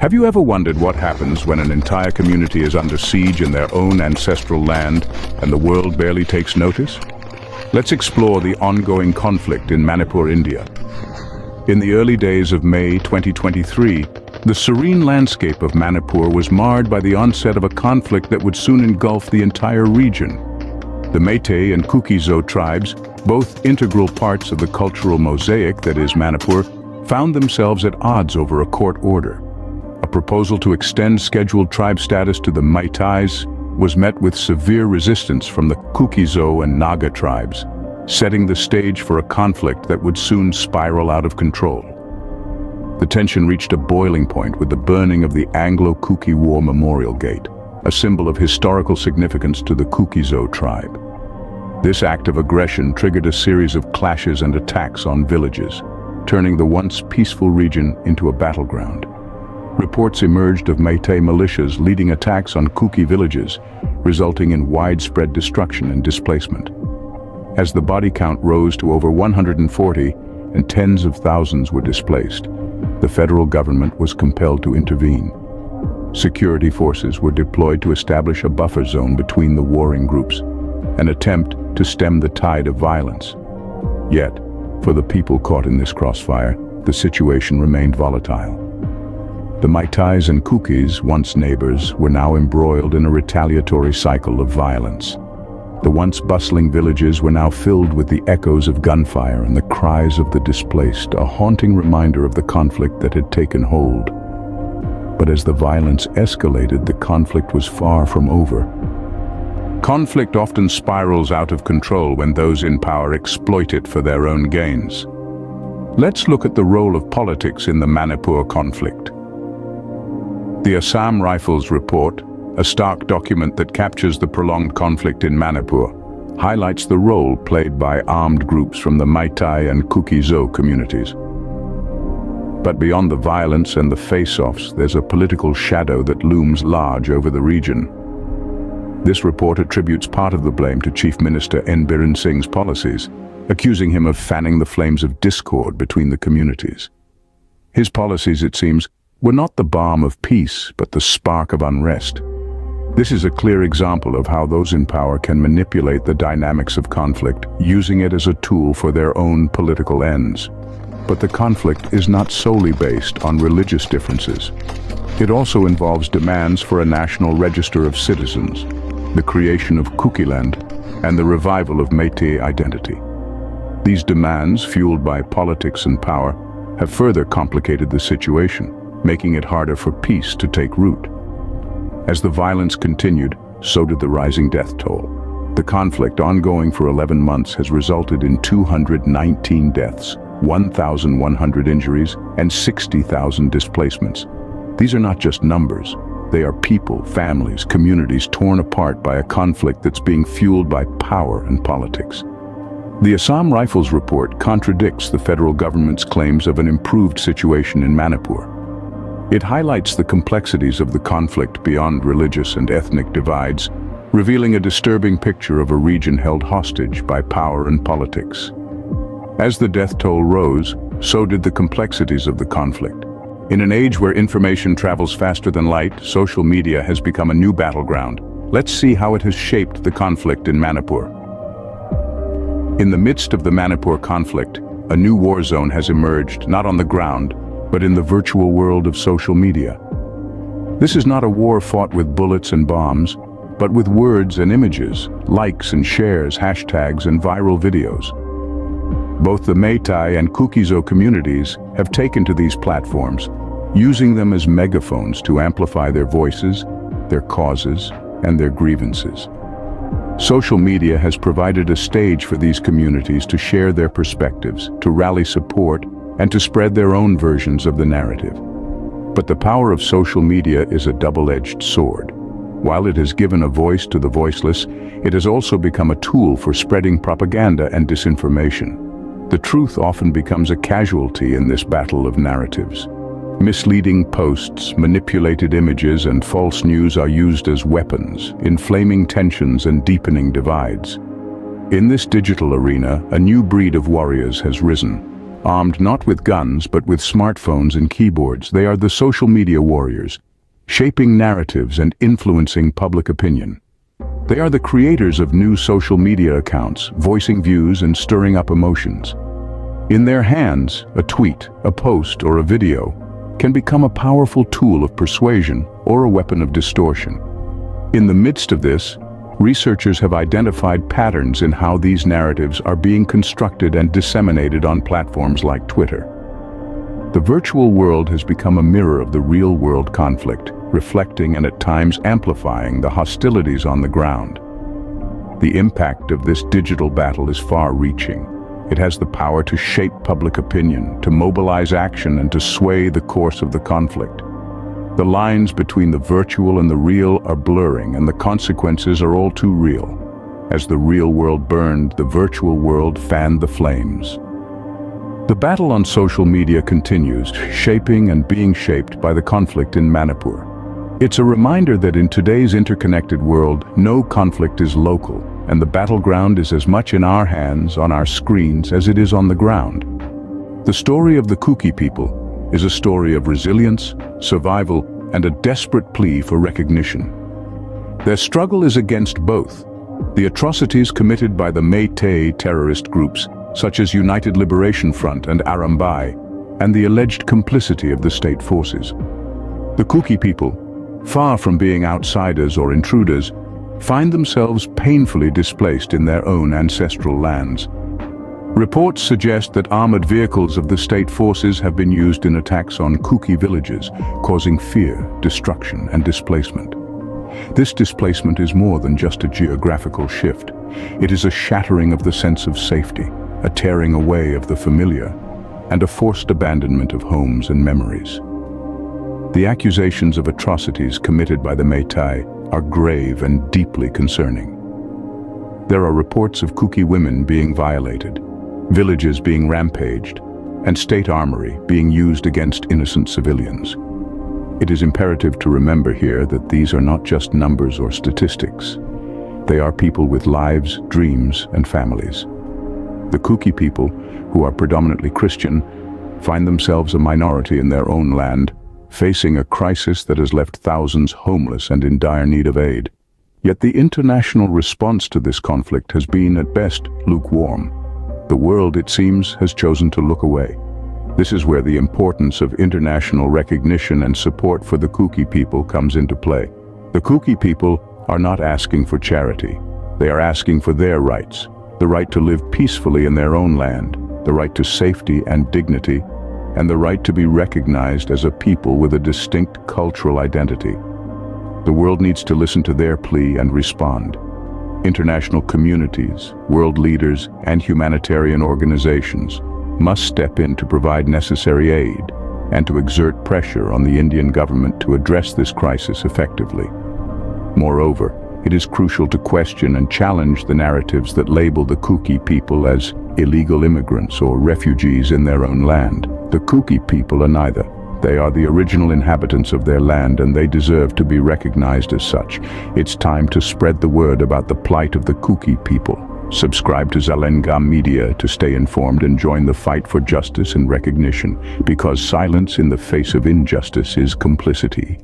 Have you ever wondered what happens when an entire community is under siege in their own ancestral land and the world barely takes notice? Let's explore the ongoing conflict in Manipur, India. In the early days of May 2023, the serene landscape of Manipur was marred by the onset of a conflict that would soon engulf the entire region. The Meitei and Kukis tribes, both integral parts of the cultural mosaic that is Manipur, found themselves at odds over a court order. A proposal to extend scheduled tribe status to the Meiteis was met with severe resistance from the Kukis and Naga tribes, setting the stage for a conflict that would soon spiral out of control. The tension reached a boiling point with the burning of the Anglo-Kuki War Memorial Gate, a symbol of historical significance to the Kukis tribe. This act of aggression triggered a series of clashes and attacks on villages, turning the once peaceful region into a battleground. Reports emerged of Meitei militias leading attacks on Kuki villages, resulting in widespread destruction and displacement. As the body count rose to over 140 and tens of thousands were displaced, the federal government was compelled to intervene. Security forces were deployed to establish a buffer zone between the warring groups, an attempt to stem the tide of violence. Yet, for the people caught in this crossfire, the situation remained volatile. The Meiteis and Kukis, once neighbors, were now embroiled in a retaliatory cycle of violence. The once bustling villages were now filled with the echoes of gunfire and the cries of the displaced, a haunting reminder of the conflict that had taken hold. But as the violence escalated, the conflict was far from over. Conflict often spirals out of control when those in power exploit it for their own gains. Let's look at the role of politics in the Manipur conflict. The Assam Rifles Report, a stark document that captures the prolonged conflict in Manipur, highlights the role played by armed groups from the Meitei and Kukis communities. But beyond the violence and the face-offs, there's a political shadow that looms large over the region. This report attributes part of the blame to Chief Minister N. Biren Singh's policies, accusing him of fanning the flames of discord between the communities. His policies, it seems, were not the balm of peace, but the spark of unrest. This is a clear example of how those in power can manipulate the dynamics of conflict, using it as a tool for their own political ends. But the conflict is not solely based on religious differences. It also involves demands for a national register of citizens, the creation of Kukiland, and the revival of Meitei identity. These demands, fueled by politics and power, have further complicated the situation, making it harder for peace to take root. As the violence continued, so did the rising death toll. The conflict, ongoing for 11 months, has resulted in 219 deaths, 1,100 injuries, and 60,000 displacements. These are not just numbers. They are people, families, communities torn apart by a conflict that's being fueled by power and politics. The Assam Rifles Report contradicts the federal government's claims of an improved situation in Manipur. It highlights the complexities of the conflict beyond religious and ethnic divides, revealing a disturbing picture of a region held hostage by power and politics. As the death toll rose, so did the complexities of the conflict. In an age where information travels faster than light, social media has become a new battleground. Let's see how it has shaped the conflict in Manipur. In the midst of the Manipur conflict, a new war zone has emerged, not on the ground, but in the virtual world of social media. This is not a war fought with bullets and bombs, but with words and images, likes and shares, hashtags and viral videos. Both the Meitei and Kukis communities have taken to these platforms, using them as megaphones to amplify their voices, their causes, and their grievances. Social media has provided a stage for these communities to share their perspectives, to rally support, and to spread their own versions of the narrative. But the power of social media is a double-edged sword. While it has given a voice to the voiceless, it has also become a tool for spreading propaganda and disinformation. The truth often becomes a casualty in this battle of narratives. Misleading posts, manipulated images, and false news are used as weapons, inflaming tensions and deepening divides. In this digital arena, a new breed of warriors has risen. Armed not with guns but with smartphones and keyboards, they are the social media warriors, shaping narratives and influencing public opinion. They are the creators of new social media accounts, voicing views and stirring up emotions. In their hands, a tweet, a post, or a video can become a powerful tool of persuasion or a weapon of distortion. In the midst of this, researchers have identified patterns in how these narratives are being constructed and disseminated on platforms like Twitter. The virtual world has become a mirror of the real-world conflict, reflecting and at times amplifying the hostilities on the ground. The impact of this digital battle is far-reaching. It has the power to shape public opinion, to mobilize action, and to sway the course of the conflict. The lines between the virtual and the real are blurring, and the consequences are all too real. As the real world burned, the virtual world fanned the flames. The battle on social media continues, shaping and being shaped by the conflict in Manipur. It's a reminder that in today's interconnected world, no conflict is local, and the battleground is as much in our hands, on our screens, as it is on the ground. The story of the Kuki people is a story of resilience, survival, and a desperate plea for recognition. Their struggle is against both the atrocities committed by the Meitei terrorist groups, such as United Liberation Front and Arambai, and the alleged complicity of the state forces. The Kuki people, far from being outsiders or intruders, find themselves painfully displaced in their own ancestral lands. Reports suggest that armored vehicles of the state forces have been used in attacks on Kuki villages, causing fear, destruction, and displacement. This displacement is more than just a geographical shift. It is a shattering of the sense of safety, a tearing away of the familiar, and a forced abandonment of homes and memories. The accusations of atrocities committed by the Meitei are grave and deeply concerning. There are reports of Kuki women being violated, villages being rampaged, and state armory being used against innocent civilians. It is imperative to remember here that these are not just numbers or statistics. They are people with lives, dreams, and families. The Kuki people, who are predominantly Christian, find themselves a minority in their own land, facing a crisis that has left thousands homeless and in dire need of aid. Yet the international response to this conflict has been, at best, lukewarm. The world, it seems, has chosen to look away. This is where the importance of international recognition and support for the Kuki people comes into play. The Kuki people are not asking for charity. They are asking for their rights, the right to live peacefully in their own land, the right to safety and dignity, and the right to be recognized as a people with a distinct cultural identity. The world needs to listen to their plea and respond. International communities, world leaders, and humanitarian organizations must step in to provide necessary aid and to exert pressure on the Indian government to address this crisis effectively. Moreover, it is crucial to question and challenge the narratives that label the Kuki people as illegal immigrants or refugees in their own land. The Kuki people are neither. They are the original inhabitants of their land, and they deserve to be recognized as such. It's time to spread the word about the plight of the Kuki people. Subscribe to Zalengam Media to stay informed and join the fight for justice and recognition, because silence in the face of injustice is complicity.